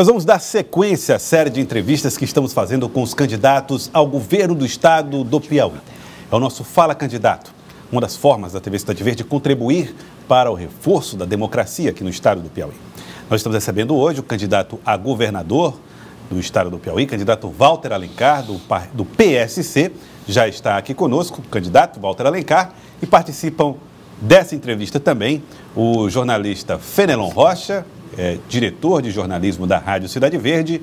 Nós vamos dar sequência à série de entrevistas que estamos fazendo com os candidatos ao governo do estado do Piauí. É o nosso Fala Candidato, uma das formas da TV Cidade Verde contribuir para o reforço da democracia aqui no estado do Piauí. Nós estamos recebendo hoje o candidato a governador do estado do Piauí, candidato Walter Alencar, do PSC, já está aqui conosco, o candidato Walter Alencar, e participam dessa entrevista também o jornalista Fenelon Rocha, diretor de jornalismo da Rádio Cidade Verde,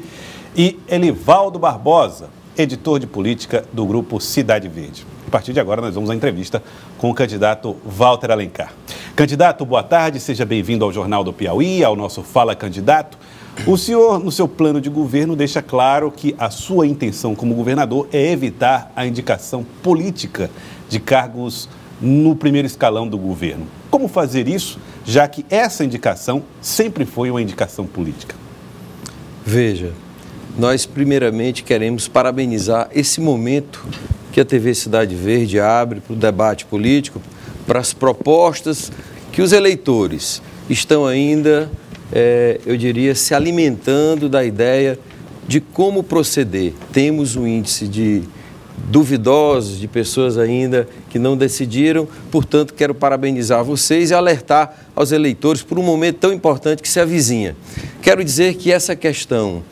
e Elivaldo Barbosa, editor de política do Grupo Cidade Verde. A partir de agora, nós vamos à entrevista com o candidato Walter Alencar. Candidato, boa tarde, seja bem-vindo ao Jornal do Piauí, ao nosso Fala Candidato. O senhor, no seu plano de governo, deixa claro que a sua intenção como governador é evitar a indicação política de cargos no primeiro escalão do governo. Como fazer isso, já que essa indicação sempre foi uma indicação política? Veja, nós primeiramente queremos parabenizar esse momento que a TV Cidade Verde abre para o debate político, para as propostas que os eleitores estão ainda, eu diria, se alimentando da ideia de como proceder. Temos um índice de duvidosos, de pessoas ainda que não decidiram, portanto, quero parabenizar vocês e alertar aos eleitores por um momento tão importante que se avizinha. Quero dizer que essa questão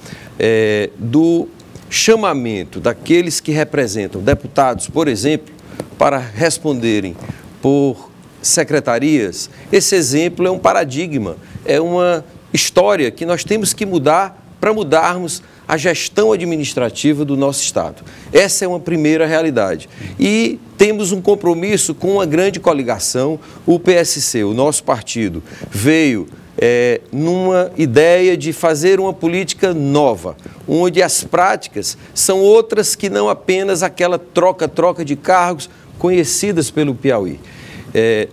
do chamamento daqueles que representam deputados, por exemplo, para responderem por secretarias, esse exemplo é um paradigma, é uma história que nós temos que mudar para mudarmos a gestão administrativa do nosso Estado. Essa é uma primeira realidade. E temos um compromisso com uma grande coligação. O PSC, o nosso partido, veio numa ideia de fazer uma política nova, onde as práticas são outras que não apenas aquela troca de cargos conhecidas pelo Piauí.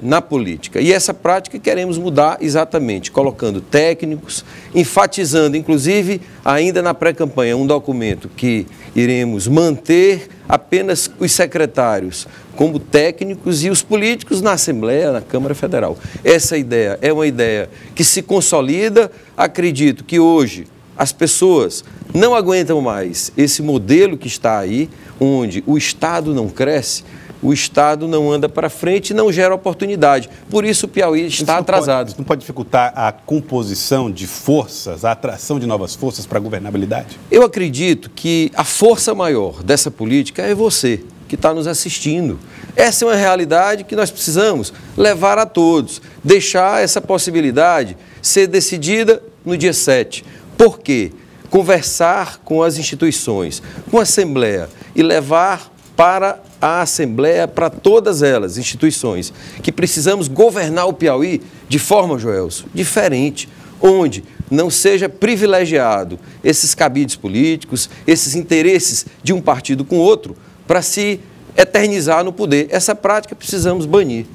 Na política. E essa prática queremos mudar exatamente, colocando técnicos, enfatizando, inclusive, ainda na pré-campanha, um documento que iremos manter apenas os secretários como técnicos e os políticos na Assembleia, na Câmara Federal. Essa ideia é uma ideia que se consolida. Acredito que hoje as pessoas não aguentam mais esse modelo que está aí, onde o Estado não cresce, o Estado não anda para frente e não gera oportunidade. Por isso o Piauí está atrasado. Isso não pode dificultar a composição de forças, a atração de novas forças para a governabilidade? Eu acredito que a força maior dessa política é você, que está nos assistindo. Essa é uma realidade que nós precisamos levar a todos, deixar essa possibilidade ser decidida no dia 7. Por quê? Conversar com as instituições, com a Assembleia e levar para a Assembleia, para todas elas, instituições, que precisamos governar o Piauí de forma, Joelso, diferente, onde não seja privilegiado esses cabides políticos, esses interesses de um partido com outro, para se eternizar no poder. Essa prática precisamos banir.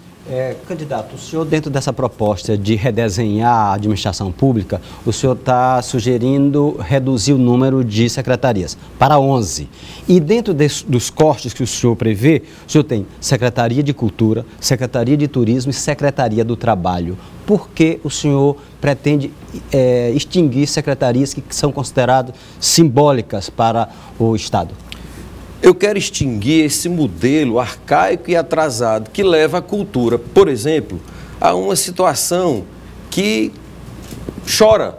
Candidato, o senhor, dentro dessa proposta de redesenhar a administração pública, o senhor está sugerindo reduzir o número de secretarias para 11. E dentro dos cortes que o senhor prevê, o senhor tem Secretaria de Cultura, Secretaria de Turismo e Secretaria do Trabalho. Por que o senhor pretende extinguir secretarias que são consideradas simbólicas para o Estado? Eu quero extinguir esse modelo arcaico e atrasado que leva a cultura, por exemplo, a uma situação que chora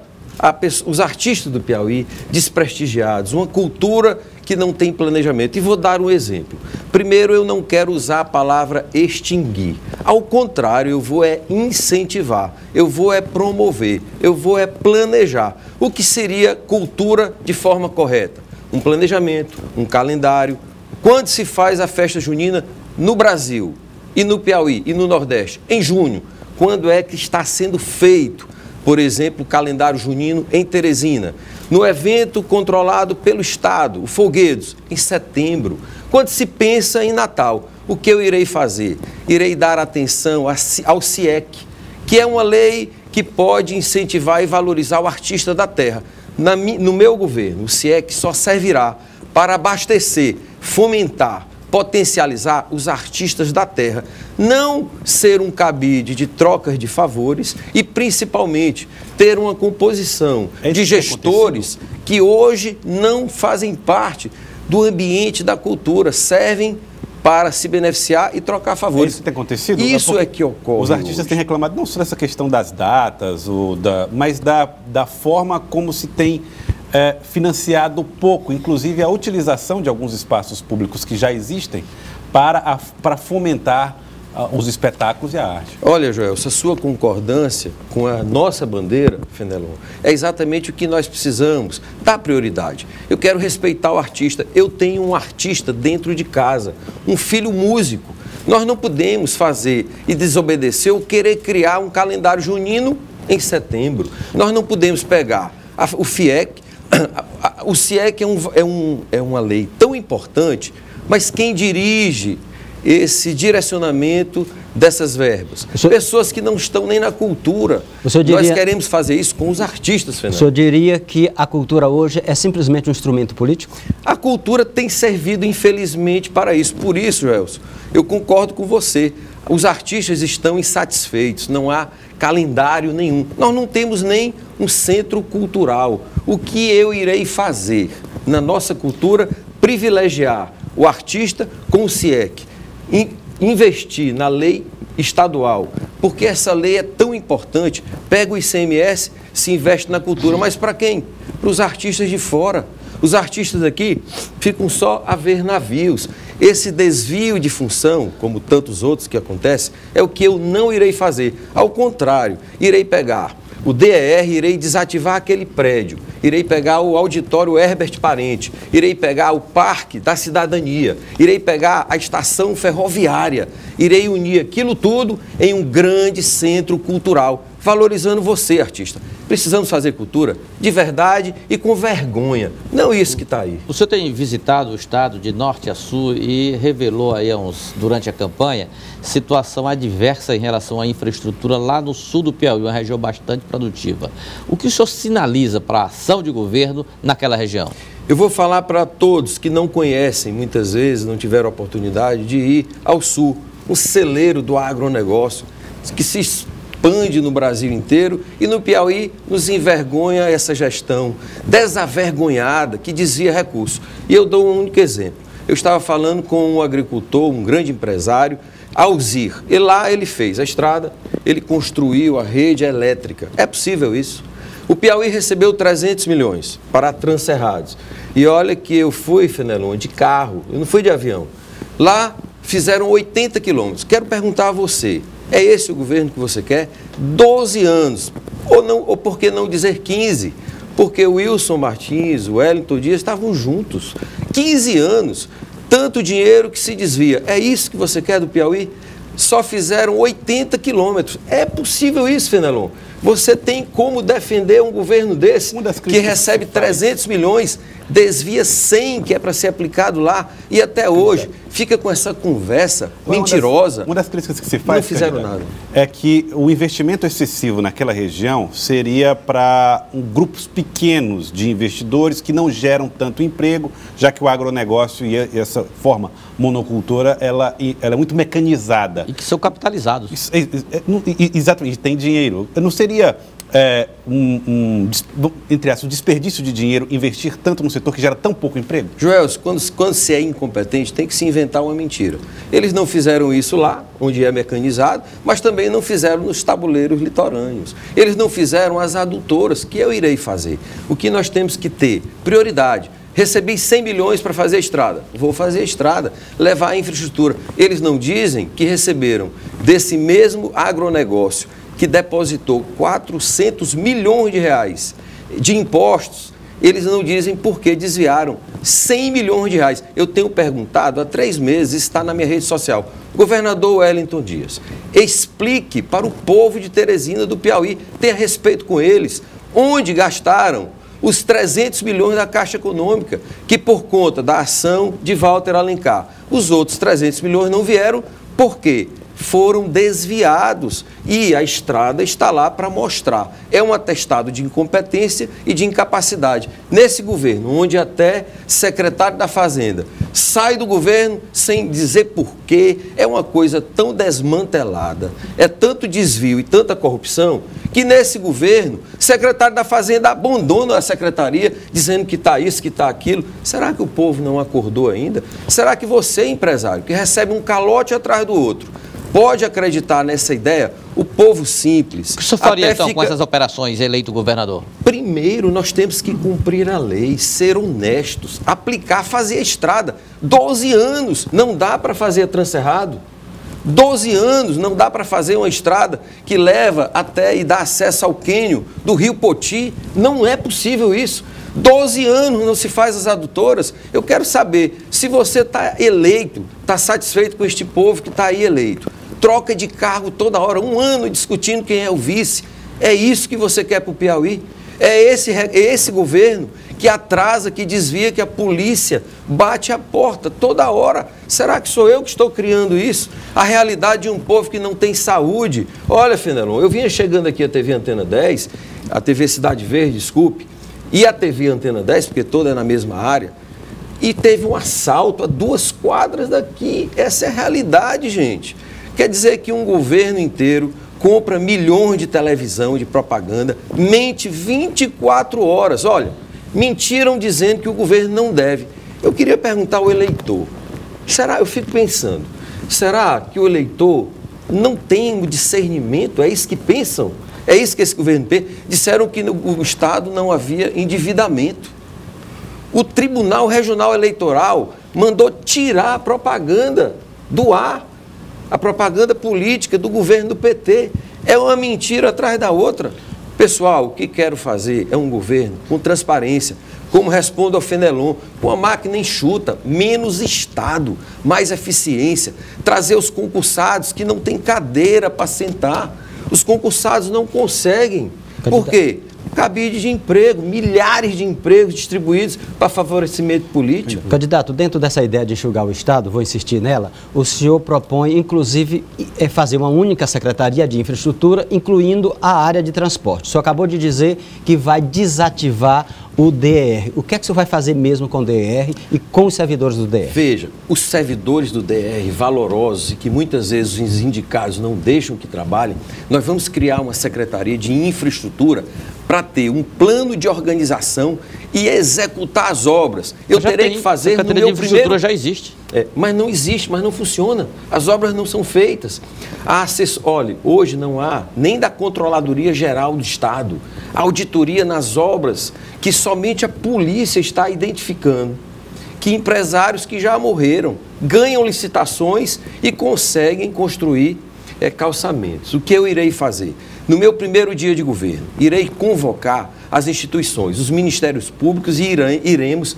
os artistas do Piauí desprestigiados, uma cultura que não tem planejamento. E vou dar um exemplo. Primeiro, eu não quero usar a palavra extinguir. Ao contrário, eu vou incentivar, eu vou promover, eu vou planejar. O que seria cultura de forma correta? Um planejamento, um calendário. Quando se faz a festa junina no Brasil e no Piauí e no Nordeste? Em junho. Quando é que está sendo feito, por exemplo, o calendário junino em Teresina? No evento controlado pelo Estado, o Folguedos, em setembro. Quando se pensa em Natal, o que eu irei fazer? Irei dar atenção ao CIEC, que é uma lei que pode incentivar e valorizar o artista da terra. No meu governo, o CIEC só servirá para abastecer, fomentar potencializar os artistas da terra, não ser um cabide de trocas de favores e, principalmente, ter uma composição de gestores que hoje não fazem parte do ambiente da cultura, servem para se beneficiar e trocar favores. Isso tem acontecido? Isso é que ocorre. Os artistas têm reclamado não só dessa questão das datas, mas da forma como se tem financiado pouco, inclusive a utilização de alguns espaços públicos que já existem para fomentar os espetáculos e a arte. Olha, Joel, essa sua concordância com a nossa bandeira, Fenelon, é exatamente o que nós precisamos, dar prioridade. Eu quero respeitar o artista. Eu tenho um artista dentro de casa, um filho músico. Nós não podemos fazer e desobedecer ou querer criar um calendário junino em setembro. Nós não podemos pegar o FIEC. O CIEC é uma lei tão importante, mas quem dirige esse direcionamento dessas verbas? Pessoas que não estão nem na cultura. Nós queremos fazer isso com os artistas, Fernando. O senhor diria que a cultura hoje é simplesmente um instrumento político? A cultura tem servido, infelizmente, para isso. Por isso, Joelson, eu concordo com você. Os artistas estão insatisfeitos, não há calendário nenhum. Nós não temos nem um centro cultural. O que eu irei fazer na nossa cultura? Privilegiar o artista com o CIEC, investir na lei estadual, porque essa lei é tão importante. Pega o ICMS, se investe na cultura, mas para quem? Para os artistas de fora. Os artistas aqui ficam só a ver navios. Esse desvio de função, como tantos outros que acontecem, é o que eu não irei fazer. Ao contrário, irei pegar o DER, irei desativar aquele prédio, irei pegar o auditório Herbert Parente, irei pegar o Parque da Cidadania, irei pegar a estação ferroviária, irei unir aquilo tudo em um grande centro cultural, valorizando você, artista. Precisamos fazer cultura de verdade e com vergonha, não isso que está aí. O senhor tem visitado o estado de norte a sul e revelou aí durante a campanha situação adversa em relação à infraestrutura lá no sul do Piauí, uma região bastante produtiva. O que o senhor sinaliza para a ação de governo naquela região? Eu vou falar para todos que não conhecem, muitas vezes não tiveram oportunidade de ir ao sul, um celeiro do agronegócio que se expande no Brasil inteiro e no Piauí nos envergonha essa gestão desavergonhada que desvia recursos. E eu dou um único exemplo. Eu estava falando com um agricultor, um grande empresário, Alzir. E lá ele fez a estrada, ele construiu a rede elétrica. É possível isso? O Piauí recebeu 300 milhões para Transcerrados. E olha que eu fui, Fenelon, de carro, eu não fui de avião. Lá fizeram 80 quilômetros. Quero perguntar a você, é esse o governo que você quer? 12 anos, ou por que não dizer 15? Porque o Wilson Martins, o Wellington Dias estavam juntos. 15 anos, tanto dinheiro que se desvia. É isso que você quer do Piauí? Só fizeram 80 quilômetros. É possível isso, Fenelon? Você tem como defender um governo desse que recebe 300 milhões, desvia 100 que é para ser aplicado lá e até hoje fica com essa conversa mentirosa. Uma das críticas que se faz, não fizeram nada, é que o investimento excessivo naquela região seria para grupos pequenos de investidores que não geram tanto emprego, já que o agronegócio e essa forma monocultora ela é muito mecanizada. E que são capitalizados. Exatamente, tem dinheiro. Não seria entre aspas, desperdício de dinheiro investir tanto num setor que gera tão pouco emprego? Joel, quando se é incompetente, tem que se inventar uma mentira. Eles não fizeram isso lá, onde é mecanizado, mas também não fizeram nos tabuleiros litorâneos. Eles não fizeram as adutoras, que eu irei fazer. O que nós temos que ter? Prioridade. Recebi 100 milhões para fazer a estrada. Vou fazer a estrada, levar a infraestrutura. Eles não dizem que receberam desse mesmo agronegócio que depositou 400 milhões de reais de impostos, eles não dizem por que desviaram 100 milhões de reais. Eu tenho perguntado há 3 meses, está na minha rede social, governador Wellington Dias, explique para o povo de Teresina do Piauí, tenha respeito com eles, onde gastaram os 300 milhões da Caixa Econômica, que por conta da ação de Walter Alencar, os outros 300 milhões não vieram, por quê? foram desviados e a estrada está lá para mostrar. É um atestado de incompetência e de incapacidade. Nesse governo, onde até secretário da Fazenda sai do governo sem dizer porquê, é uma coisa tão desmantelada, é tanto desvio e tanta corrupção, que nesse governo, secretário da Fazenda abandona a secretaria, dizendo que está isso, que está aquilo. Será que o povo não acordou ainda? Será que você, empresário, que recebe um calote atrás do outro, pode acreditar nessa ideia? O povo simples... O que o senhor faria, então, com essas operações, eleito governador? Primeiro, nós temos que cumprir a lei, ser honestos, aplicar, fazer a estrada. 12 anos, não dá para fazer a Transcerrado. 12 anos, não dá para fazer uma estrada que leva até e dá acesso ao cânion do Rio Poti. Não é possível isso. 12 anos não se faz as adutoras. Eu quero saber se você está eleito, está satisfeito com este povo que está aí eleito. Troca de cargo toda hora, 1 ano discutindo quem é o vice. É isso que você quer para o Piauí? É esse governo que atrasa, que desvia, que a polícia bate a porta toda hora. Será que sou eu que estou criando isso? A realidade de um povo que não tem saúde. Olha, Fenelon, eu vinha chegando aqui a TV Antena 10, a TV Cidade Verde, desculpe, e a TV Antena 10, porque toda é na mesma área, e teve um assalto a 2 quadras daqui. Essa é a realidade, gente. Quer dizer que um governo inteiro compra milhões de televisão, de propaganda, mente 24 horas. Olha, mentiram dizendo que o governo não deve. Eu queria perguntar ao eleitor, eu fico pensando, será que o eleitor não tem o discernimento? É isso que pensam? É isso que esse governo pensa? Disseram que no Estado não havia endividamento. O Tribunal Regional Eleitoral mandou tirar a propaganda do ar, a propaganda política do governo do PT. É uma mentira atrás da outra. Pessoal, o que quero fazer é um governo com transparência, como respondo ao Fenelon, com a máquina enxuta, menos Estado, mais eficiência, trazer os concursados que não têm cadeira para sentar. Os concursados não conseguem. Por quê? Cabide de emprego, milhares de empregos distribuídos para favorecimento político. Candidato, dentro dessa ideia de enxugar o Estado, vou insistir nela, o senhor propõe, inclusive, fazer uma única secretaria de infraestrutura, incluindo a área de transporte. O senhor acabou de dizer que vai desativar o DR. O que é que o senhor vai fazer mesmo com o DR e com os servidores do DR? Veja, os servidores do DR, valorosos e que muitas vezes os sindicatos não deixam que trabalhem, nós vamos criar uma secretaria de infraestrutura para ter um plano de organização e executar as obras. Eu terei que fazer no meu infraestrutura já existe. Mas não existe, mas não funciona. As obras não são feitas. Olha, hoje não há nem da Controladoria Geral do Estado auditoria nas obras que somente a polícia está identificando, que empresários que já morreram ganham licitações e conseguem construir calçamentos. O que eu irei fazer? No meu primeiro dia de governo, irei convocar as instituições, os ministérios públicos e iremos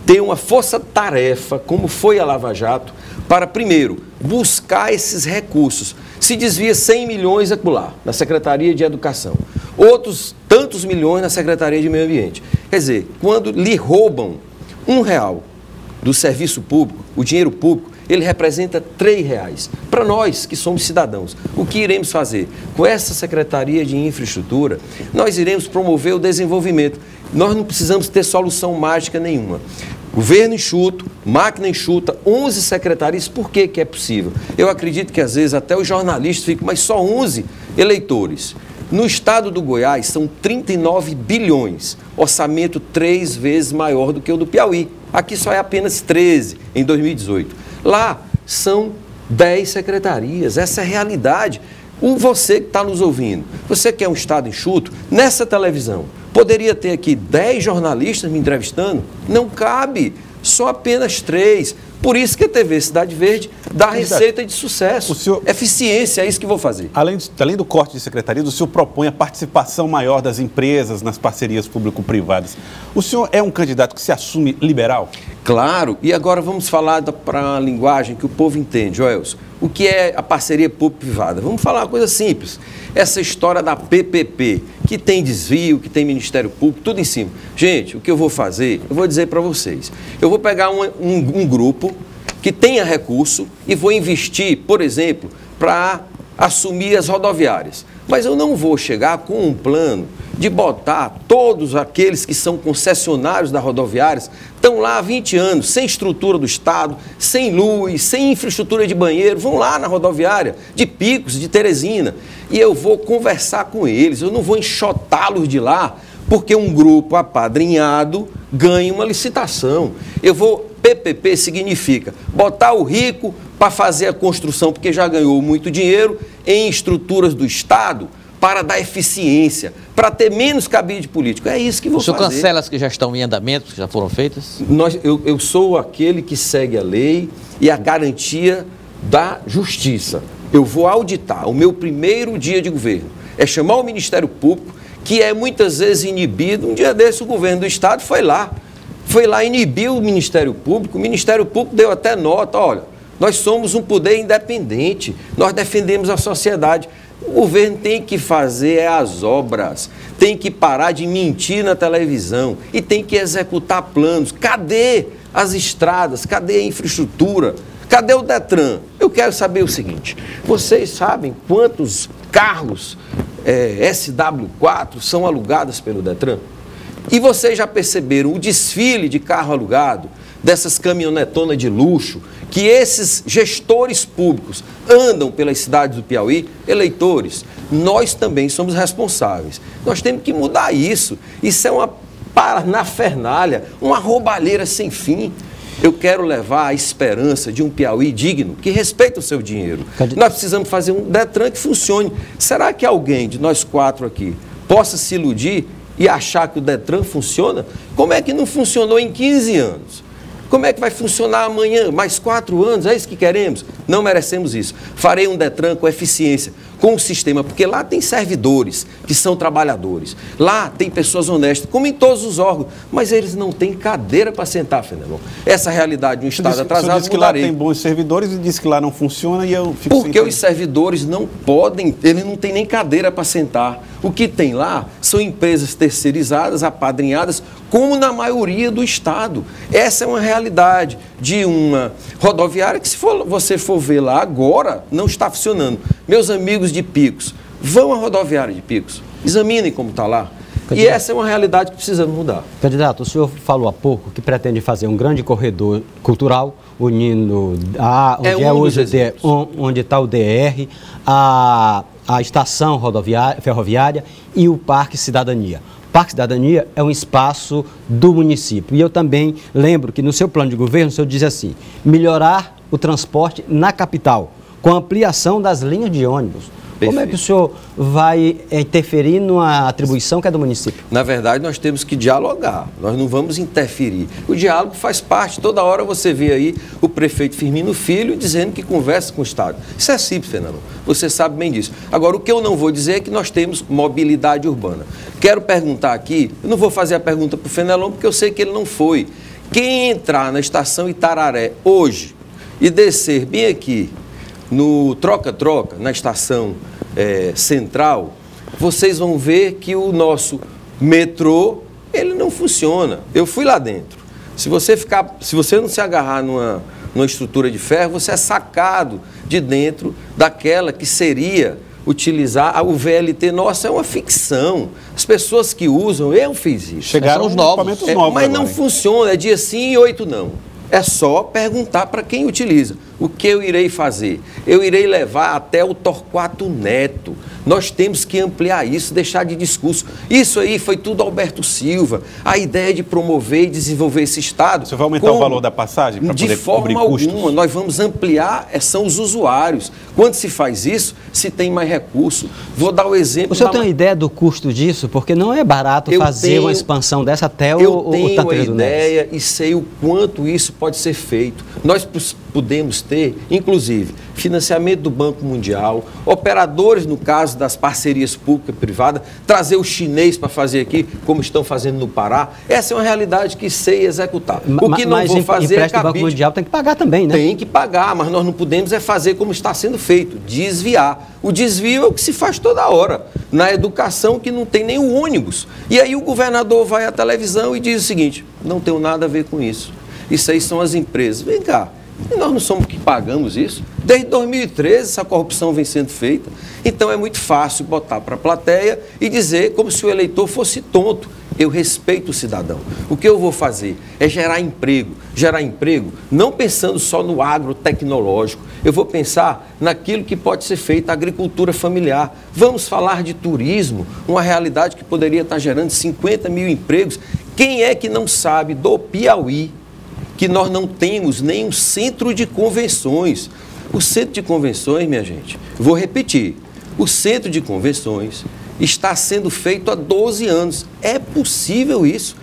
ter uma força-tarefa, como foi a Lava Jato, para, primeiro, buscar esses recursos. Se desvia 100 milhões acolá, na Secretaria de Educação, outros tantos milhões na Secretaria de Meio Ambiente. Quer dizer, quando lhe roubam R$1 do serviço público, o dinheiro público, ele representa R$3. Para nós que somos cidadãos, o que iremos fazer? Com essa Secretaria de Infraestrutura, nós iremos promover o desenvolvimento. Nós não precisamos ter solução mágica nenhuma. Governo enxuto, máquina enxuta, 11 secretarias, por que é possível? Eu acredito que às vezes até os jornalistas ficam, mas só 11 eleitores. No estado do Goiás são 39 bilhões, orçamento 3 vezes maior do que o do Piauí. Aqui só é apenas 13 em 2018. Lá são 10 secretarias, essa é a realidade. Você que está nos ouvindo, você quer um estado enxuto, nessa televisão, poderia ter aqui 10 jornalistas me entrevistando? Não cabe, só apenas 3. Por isso que a TV Cidade Verde dá receita de sucesso. Eficiência, é isso que vou fazer. Além do corte de secretarias, o senhor propõe a participação maior das empresas nas parcerias público-privadas. O senhor é um candidato que se assume liberal? Claro, e agora vamos falar para a linguagem que o povo entende, Joelson. O que é a parceria público-privada? Vamos falar uma coisa simples. Essa história da PPP, que tem desvio, que tem Ministério Público, tudo em cima. Gente, o que eu vou fazer, eu vou dizer para vocês. Eu vou pegar um grupo que tenha recurso e vou investir, por exemplo, para assumir as rodoviárias. Mas eu não vou chegar com um plano de botar todos aqueles que são concessionários das rodoviárias, estão lá há 20 anos, sem estrutura do Estado, sem luz, sem infraestrutura de banheiro, vão lá na rodoviária de Picos, de Teresina, e eu vou conversar com eles, eu não vou enxotá-los de lá, porque um grupo apadrinhado ganha uma licitação. PPP significa botar o rico para fazer a construção, porque já ganhou muito dinheiro, em estruturas do Estado, para dar eficiência, para ter menos cabide político. É isso que vou fazer. O senhor cancela as que já estão em andamento, que já foram feitas? Eu sou aquele que segue a lei e a garantia da justiça. Eu vou auditar. O meu primeiro dia de governo é chamar o Ministério Público, que é muitas vezes inibido. Um dia desse o governo do Estado foi lá inibiu o Ministério Público deu até nota, olha, nós somos um poder independente, nós defendemos a sociedade. O governo tem que fazer as obras, tem que parar de mentir na televisão e tem que executar planos. Cadê as estradas? Cadê a infraestrutura? Cadê o Detran? Eu quero saber o seguinte, vocês sabem quantos carros SW4 são alugados pelo Detran? E vocês já perceberam o desfile de carro alugado, dessas caminhonetonas de luxo, que esses gestores públicos andam pelas cidades do Piauí? Eleitores, nós também somos responsáveis. Nós temos que mudar isso. Isso é uma parafernália, uma roubalheira sem fim. Eu quero levar a esperança de um Piauí digno, que respeita o seu dinheiro. Nós precisamos fazer um Detran que funcione. Será que alguém de nós quatro aqui possa se iludir e achar que o Detran funciona? Como é que não funcionou em 15 anos? Como é que vai funcionar amanhã? Mais 4 anos? É isso que queremos? Não merecemos isso. Farei um Detran com eficiência, com o sistema, porque lá tem servidores que são trabalhadores. Lá tem pessoas honestas, como em todos os órgãos, mas eles não têm cadeira para sentar, Fenelon. Essa realidade de um Estado atrasado, você disse que lá tem bons servidores e disse que lá não funciona e eu fico Porque os servidores não podem, eles não têm nem cadeira para sentar. O que tem lá são empresas terceirizadas, apadrinhadas, como na maioria do Estado. Essa é uma realidade de uma rodoviária que, se você for ver lá agora, não está funcionando. Meus amigos de Picos, vão à rodoviária de Picos, examinem como está lá. E essa é uma realidade que precisa mudar. Candidato, o senhor falou há pouco que pretende fazer um grande corredor cultural, unindo onde está o DR, a estação ferroviária e o Parque Cidadania. O Parque Cidadania é um espaço do município. E eu também lembro que no seu plano de governo o senhor diz assim, melhorar o transporte na capital, com ampliação das linhas de ônibus. Perfeito. Como é que o senhor vai interferir numa atribuição que é do município? Na verdade, nós temos que dialogar, nós não vamos interferir. O diálogo faz parte, toda hora você vê aí o prefeito Firmino Filho dizendo que conversa com o Estado. Isso é simples, Fernando, você sabe bem disso. Agora, o que eu não vou dizer é que nós temos mobilidade urbana. Quero perguntar aqui, eu não vou fazer a pergunta para o Fenelon, porque eu sei que ele não foi. Quem entrar na estação Itararé hoje e descer bem aqui, no troca-troca, na estação central, vocês vão ver que o nosso metrô, ele não funciona. Eu fui lá dentro. Se você não se agarrar numa estrutura de ferro, você é sacado de dentro daquela que seria utilizar o VLT. Nossa, é uma ficção. As pessoas que usam, eu fiz isso. Chegaram os equipamentos novos. Mas não funciona, é dia sim e 8 não. É só perguntar para quem utiliza. O que eu irei fazer? Eu irei levar até o Torquato Neto. Nós temos que ampliar isso, deixar de discurso. Isso aí foi tudo Alberto Silva. A ideia de promover e desenvolver esse Estado. Você vai aumentar o valor da passagem para poder cobrir custos? De forma alguma. Nós vamos ampliar, são os usuários. Quando se faz isso, se tem mais recurso. Vou dar o exemplo... O senhor tem uma ideia do custo disso? Porque não é barato fazer uma expansão dessa até o Tancredo Neves. Eu tenho a ideia e sei o quanto isso pode ser feito. Nós podemos ter, inclusive, financiamento do Banco Mundial, operadores, no caso das parcerias pública e privada, trazer o chinês para fazer aqui, como estão fazendo no Pará. Essa é uma realidade que sei executar. O que não vou fazer é cabide. O Banco Mundial tem que pagar também, né? Tem que pagar, mas nós não podemos fazer como está sendo feito, desviar. O desvio é o que se faz toda hora, na educação que não tem nem o ônibus. E aí o governador vai à televisão e diz o seguinte, não tenho nada a ver com isso. Isso aí são as empresas. Vem cá, E nós não somos que pagamos isso. Desde 2013 essa corrupção vem sendo feita. Então é muito fácil botar para a plateia e dizer como se o eleitor fosse tonto. Eu respeito o cidadão. O que eu vou fazer é gerar emprego não pensando só no agrotecnológico. Eu vou pensar naquilo que pode ser feito, a agricultura familiar. Vamos falar de turismo, uma realidade que poderia estar gerando 50 mil empregos. Quem é que não sabe do Piauí que nós não temos nem um centro de convenções? O centro de convenções, minha gente, vou repetir, o centro de convenções está sendo feito há 12 anos. É possível isso.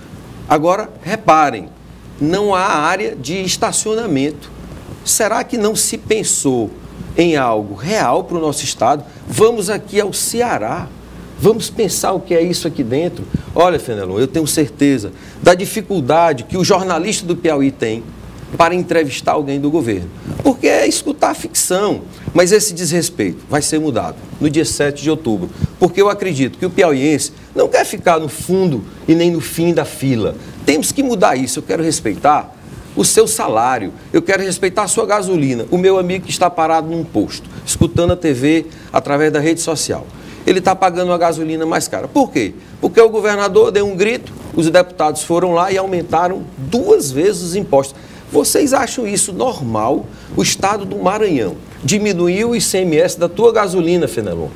Agora, reparem, não há área de estacionamento. Será que não se pensou em algo real para o nosso estado? Vamos aqui ao Ceará. Vamos pensar o que é isso aqui dentro. Olha, Fenelon, eu tenho certeza da dificuldade que o jornalista do Piauí tem para entrevistar alguém do governo. Porque é escutar ficção. Mas esse desrespeito vai ser mudado no dia 7 de outubro. Porque eu acredito que o piauiense não quer ficar no fundo e nem no fim da fila. Temos que mudar isso. Eu quero respeitar o seu salário, eu quero respeitar a sua gasolina. O meu amigo que está parado num posto, escutando a TV através da rede social. Ele está pagando uma gasolina mais cara. Por quê? Porque o governador deu um grito, os deputados foram lá e aumentaram 2 vezes os impostos. Vocês acham isso normal? O estado do Maranhão diminuiu o ICMS da tua gasolina, Fenelon,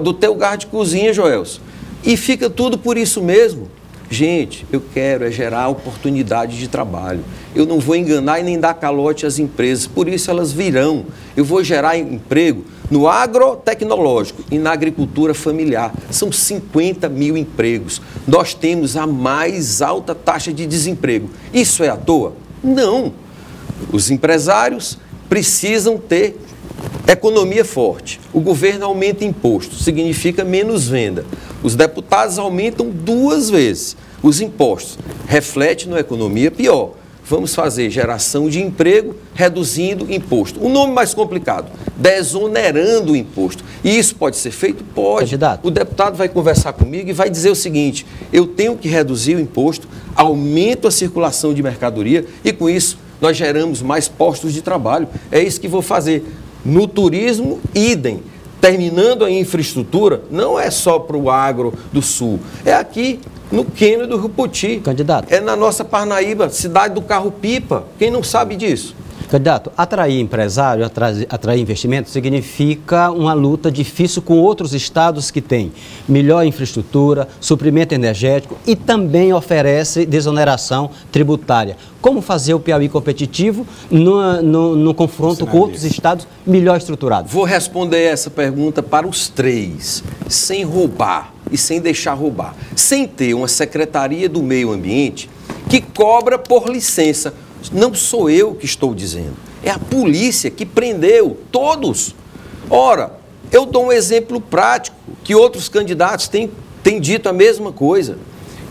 do teu gás de cozinha, Joelson, e fica tudo por isso mesmo? Gente, eu quero gerar oportunidade de trabalho. Eu não vou enganar e nem dar calote às empresas, por isso elas virão. Eu vou gerar emprego no agrotecnológico e na agricultura familiar. São 50 mil empregos. Nós temos a mais alta taxa de desemprego. Isso é à toa? Não. Os empresários precisam ter economia forte. O governo aumenta imposto, significa menos venda. Os deputados aumentam 2 vezes os impostos. Reflete na economia pior. Vamos fazer geração de emprego, reduzindo imposto. Um nome mais complicado, desonerando o imposto. E isso pode ser feito? Pode. Candidato. O deputado vai conversar comigo e vai dizer o seguinte: eu tenho que reduzir o imposto, aumento a circulação de mercadoria e com isso nós geramos mais postos de trabalho. É isso que vou fazer. No turismo, idem. Terminando a infraestrutura, não é só para o agro do sul, é aqui no Quênio do Rupoti. Candidato. É na nossa Parnaíba, cidade do carro-pipa. Quem não sabe disso? Candidato, atrair empresário, atrair investimento significa uma luta difícil com outros estados que têm melhor infraestrutura, suprimento energético e também oferece desoneração tributária. Como fazer o Piauí competitivo no confronto com outros estados melhor estruturados? Vou responder essa pergunta para os 3, sem roubar e sem deixar roubar. Sem ter uma Secretaria do Meio Ambiente que cobra por licença. Não sou eu que estou dizendo, é a polícia que prendeu todos. Ora, eu dou um exemplo prático, que outros candidatos têm dito a mesma coisa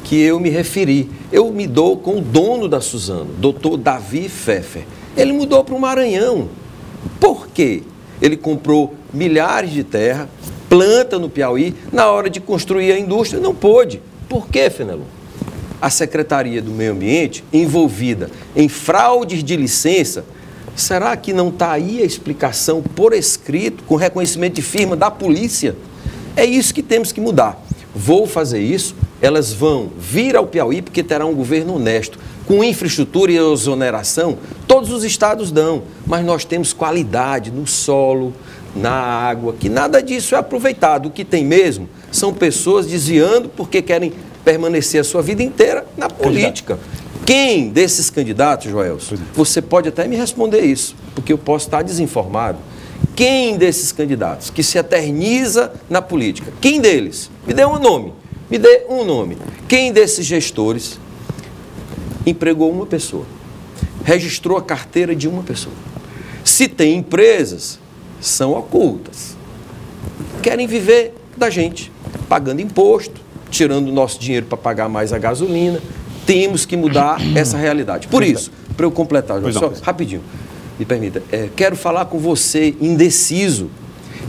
que eu me referi. Eu me dou com o dono da Suzano, doutor Davi Pfeffer. Ele mudou para o Maranhão. Por quê? Ele comprou milhares de terra, planta no Piauí, na hora de construir a indústria não pôde. Por quê, Fenelon? A Secretaria do Meio Ambiente envolvida em fraudes de licença, será que não está aí a explicação por escrito, com reconhecimento de firma da polícia? É isso que temos que mudar. Vou fazer isso, elas vão vir ao Piauí porque terá um governo honesto, com infraestrutura e exoneração, todos os estados dão, mas nós temos qualidade no solo, na água, que nada disso é aproveitado. O que tem mesmo são pessoas desviando porque querem permanecer a sua vida inteira na política. Quem desses candidatos, Joelson, você pode até me responder isso, porque eu posso estar desinformado. Quem desses candidatos que se eterniza na política, quem deles? Me dê um nome, me dê um nome. Quem desses gestores empregou uma pessoa, registrou a carteira de uma pessoa? Se tem empresas, são ocultas. Querem viver da gente, pagando imposto, tirando o nosso dinheiro para pagar mais a gasolina. Temos que mudar essa realidade. Por isso, para eu completar, só rapidinho, me permita, quero falar com você indeciso.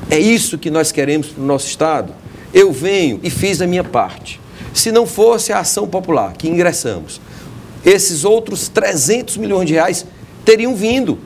É isso que nós queremos para o nosso estado? Eu venho e fiz a minha parte. Se não fosse a ação popular que ingressamos, esses outros 300 milhões de reais teriam vindo.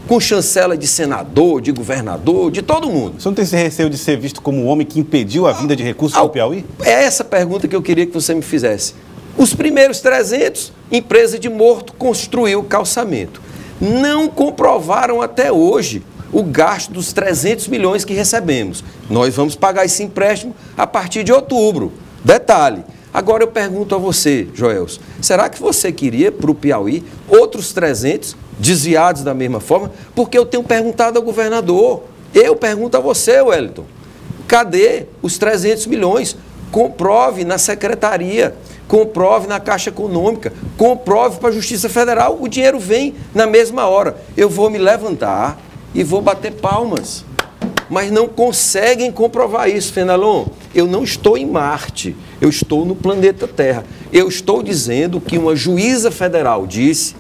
com chancela de senador, de governador, de todo mundo. Você não tem esse receio de ser visto como um homem que impediu a vinda de recursos ao Piauí? É essa pergunta que eu queria que você me fizesse. Os primeiros 300, empresa de Morto construiu o calçamento. Não comprovaram até hoje o gasto dos 300 milhões que recebemos. Nós vamos pagar esse empréstimo a partir de outubro. Detalhe. Agora eu pergunto a você, Joelson, será que você queria para o Piauí outros 300 desviados da mesma forma? Porque eu tenho perguntado ao governador, eu pergunto a você, Wellington, cadê os 300 milhões? Comprove na secretaria, comprove na Caixa Econômica, comprove para a Justiça Federal, o dinheiro vem na mesma hora. Eu vou me levantar e vou bater palmas. Mas não conseguem comprovar isso, Fenelon. Eu não estou em Marte, eu estou no planeta Terra. Eu estou dizendo que uma juíza federal disse,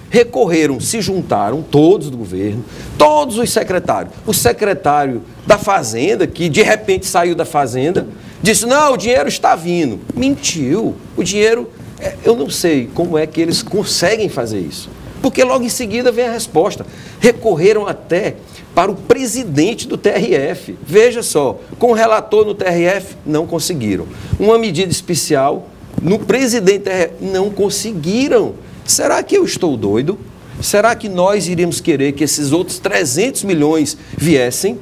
recorreram, se juntaram todos do governo, todos os secretários. O secretário da Fazenda, que de repente saiu da Fazenda, disse, não, o dinheiro está vindo. Mentiu. O dinheiro, eu não sei como é que eles conseguem fazer isso. Porque logo em seguida vem a resposta. Recorreram até para o presidente do TRF. Veja só, com o relator no TRF, não conseguiram. Uma medida especial no presidente do TRF, não conseguiram. Será que eu estou doido? Será que nós iríamos querer que esses outros 300 milhões viessem?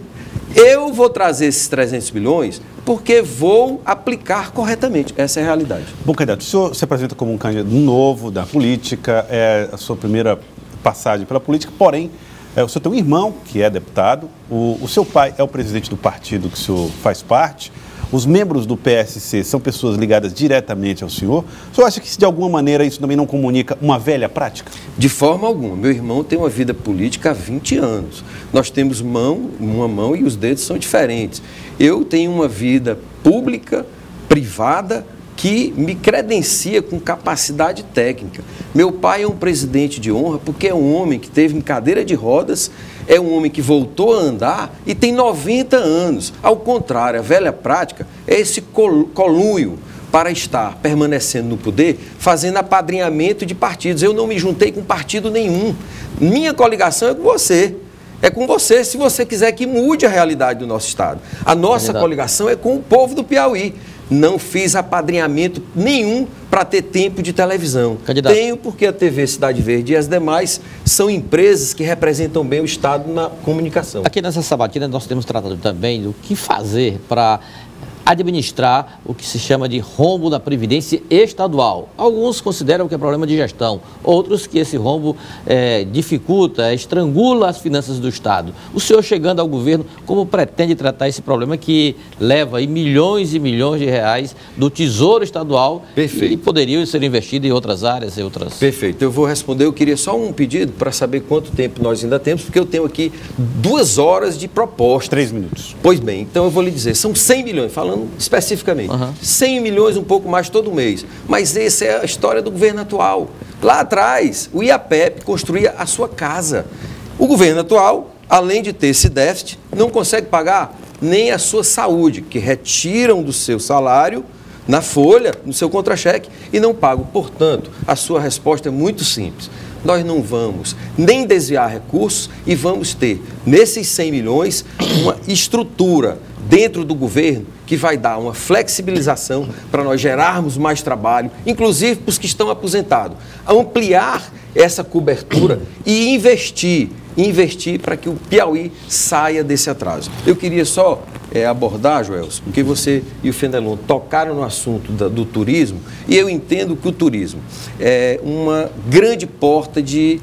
Eu vou trazer esses 300 milhões porque vou aplicar corretamente. Essa é a realidade. Bom, candidato, o senhor se apresenta como um candidato novo da política, é a sua primeira passagem pela política, porém, o senhor tem um irmão que é deputado, o seu pai é o presidente do partido que o senhor faz parte, os membros do PSC são pessoas ligadas diretamente ao senhor. O senhor acha que, de alguma maneira, isso também não comunica uma velha prática? De forma alguma. Meu irmão tem uma vida política há 20 anos. Nós temos uma mão e os dedos são diferentes. Eu tenho uma vida pública, privada, que me credencia com capacidade técnica. Meu pai é um presidente de honra porque é um homem que teve em cadeira de rodas, é um homem que voltou a andar e tem 90 anos. Ao contrário, a velha prática é esse conluio para estar permanecendo no poder, fazendo apadrinhamento de partidos. Eu não me juntei com partido nenhum. Minha coligação é com você. É com você, se você quiser que mude a realidade do nosso Estado. A nossa coligação é com o povo do Piauí. Não fiz apadrinhamento nenhum para ter tempo de televisão. Candidato. Tenho porque a TV Cidade Verde e as demais são empresas que representam bem o Estado na comunicação. Aqui nessa sabatina nós temos tratado também do que fazer para administrar o que se chama de rombo da Previdência Estadual. Alguns consideram que é problema de gestão, outros que esse rombo dificulta, estrangula as finanças do Estado. O senhor chegando ao governo, como pretende tratar esse problema que leva aí milhões e milhões de reais do Tesouro Estadual? Perfeito. E poderiam ser investidos em outras áreas e outras... Perfeito. Eu vou responder. Eu queria só um pedido para saber quanto tempo nós ainda temos, porque eu tenho aqui 2 horas de proposta. 3 minutos. Pois bem, então eu vou lhe dizer, são 100 milhões, falando especificamente, 100 milhões, um pouco mais todo mês. Mas essa é a história do governo atual. Lá atrás, o IAPEP construía a sua casa. O governo atual, além de ter esse déficit, não consegue pagar nem a sua saúde, que retiram do seu salário, na folha, no seu contra-cheque, e não pagam. Portanto, a sua resposta é muito simples. Nós não vamos nem desviar recursos e vamos ter, nesses 100 milhões, uma estrutura dentro do governo que vai dar uma flexibilização para nós gerarmos mais trabalho, inclusive para os que estão aposentados, ampliar essa cobertura e investir para que o Piauí saia desse atraso. Eu queria só abordar, Joelson, porque você e o Fenelon tocaram no assunto do turismo, e eu entendo que o turismo é uma grande porta de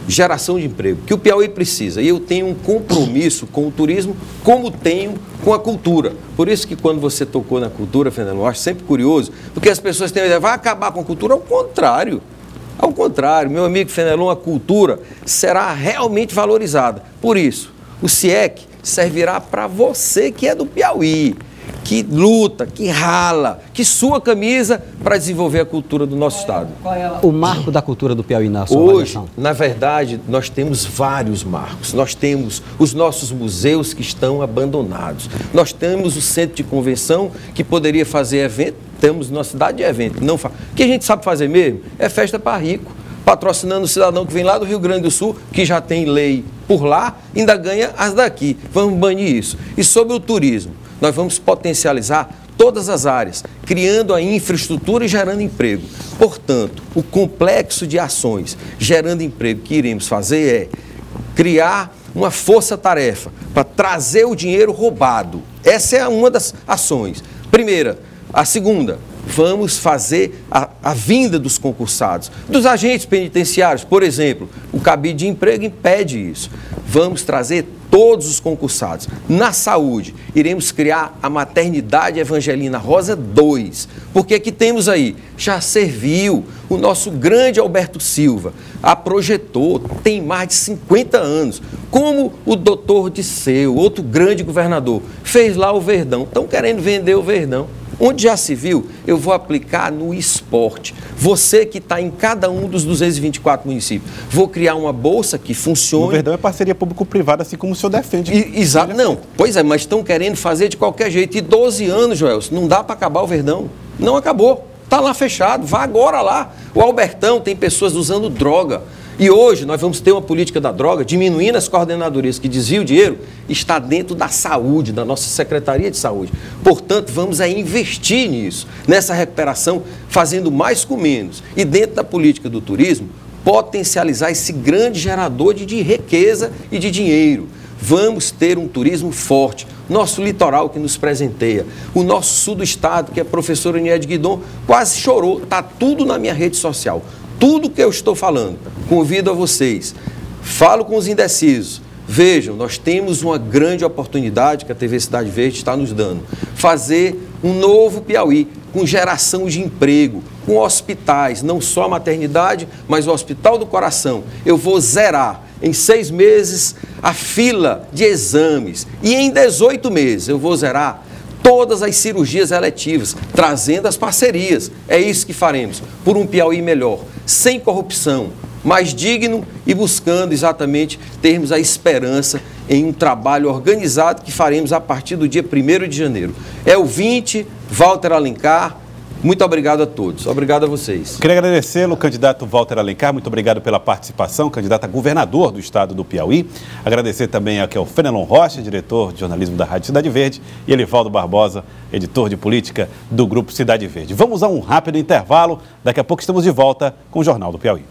geração de emprego, que o Piauí precisa. E eu tenho um compromisso com o turismo, como tenho com a cultura. Por isso que quando você tocou na cultura, Fernando, eu acho sempre curioso, porque as pessoas têm a ideia, vai acabar com a cultura? Ao contrário. Ao contrário, meu amigo Fenelon, a cultura será realmente valorizada. Por isso, o CIEC servirá para você que é do Piauí, que luta, que rala, que sua camisa para desenvolver a cultura do nosso Estado. Qual é o marco da cultura do Piauí na sua avaliação? Hoje, na verdade, nós temos vários marcos. Nós temos os nossos museus que estão abandonados. Nós temos o centro de convenção que poderia fazer evento. Temos nossa cidade de evento. Não faz. O que a gente sabe fazer mesmo é festa para rico. patrocinando o cidadão que vem lá do Rio Grande do Sul, que já tem lei por lá, ainda ganha as daqui. Vamos banir isso. E sobre o turismo, nós vamos potencializar todas as áreas, criando a infraestrutura e gerando emprego. Portanto, o complexo de ações gerando emprego que iremos fazer é criar uma força-tarefa para trazer o dinheiro roubado. Essa é uma das ações. Primeira. A segunda, vamos fazer a vinda dos concursados, dos agentes penitenciários, por exemplo. O cabide de emprego impede isso. Vamos trazer todos os concursados. Na saúde, iremos criar a Maternidade Evangelina Rosa 2. Porque que temos aí? Já serviu o nosso grande Alberto Silva, a projetou, tem mais de 50 anos. Como o doutor Disseu, outro grande governador, fez lá o Verdão. Estão querendo vender o Verdão. Onde já se viu, eu vou aplicar no esporte. Você que está em cada um dos 224 municípios, vou criar uma bolsa que funcione. O Verdão é parceria público-privada, assim como o senhor defende. Exato, não. Pois é, mas estão querendo fazer de qualquer jeito. E 12 anos, Joelson, não dá para acabar o Verdão. Não acabou. Está lá fechado. Vá agora lá. O Albertão tem pessoas usando droga. E hoje nós vamos ter uma política da droga, diminuindo as coordenadorias que desviam o dinheiro, está dentro da saúde, da nossa Secretaria de Saúde. Portanto, vamos investir nisso, nessa recuperação, fazendo mais com menos. E dentro da política do turismo, potencializar esse grande gerador de riqueza e de dinheiro. Vamos ter um turismo forte. Nosso litoral que nos presenteia, o nosso sul do estado, que a professora Niede Guidon quase chorou, está tudo na minha rede social. Tudo que eu estou falando, convido a vocês, falo com os indecisos, vejam, nós temos uma grande oportunidade que a TV Cidade Verde está nos dando, fazer um novo Piauí, com geração de emprego, com hospitais, não só a maternidade, mas o Hospital do Coração. Eu vou zerar em 6 meses a fila de exames e em 18 meses eu vou zerar todas as cirurgias eletivas, trazendo as parcerias. É isso que faremos, por um Piauí melhor, sem corrupção, mais digno e buscando exatamente termos a esperança em um trabalho organizado que faremos a partir do dia 1º de janeiro. É o 20, Walter Alencar. Muito obrigado a todos. Obrigado a vocês. Queria agradecê-lo, candidato Walter Alencar. Muito obrigado pela participação, candidato a governador do estado do Piauí. Agradecer também aqui ao Fenelon Rocha, diretor de jornalismo da Rádio Cidade Verde, e Elivaldo Barbosa, editor de política do Grupo Cidade Verde. Vamos a um rápido intervalo. Daqui a pouco estamos de volta com o Jornal do Piauí.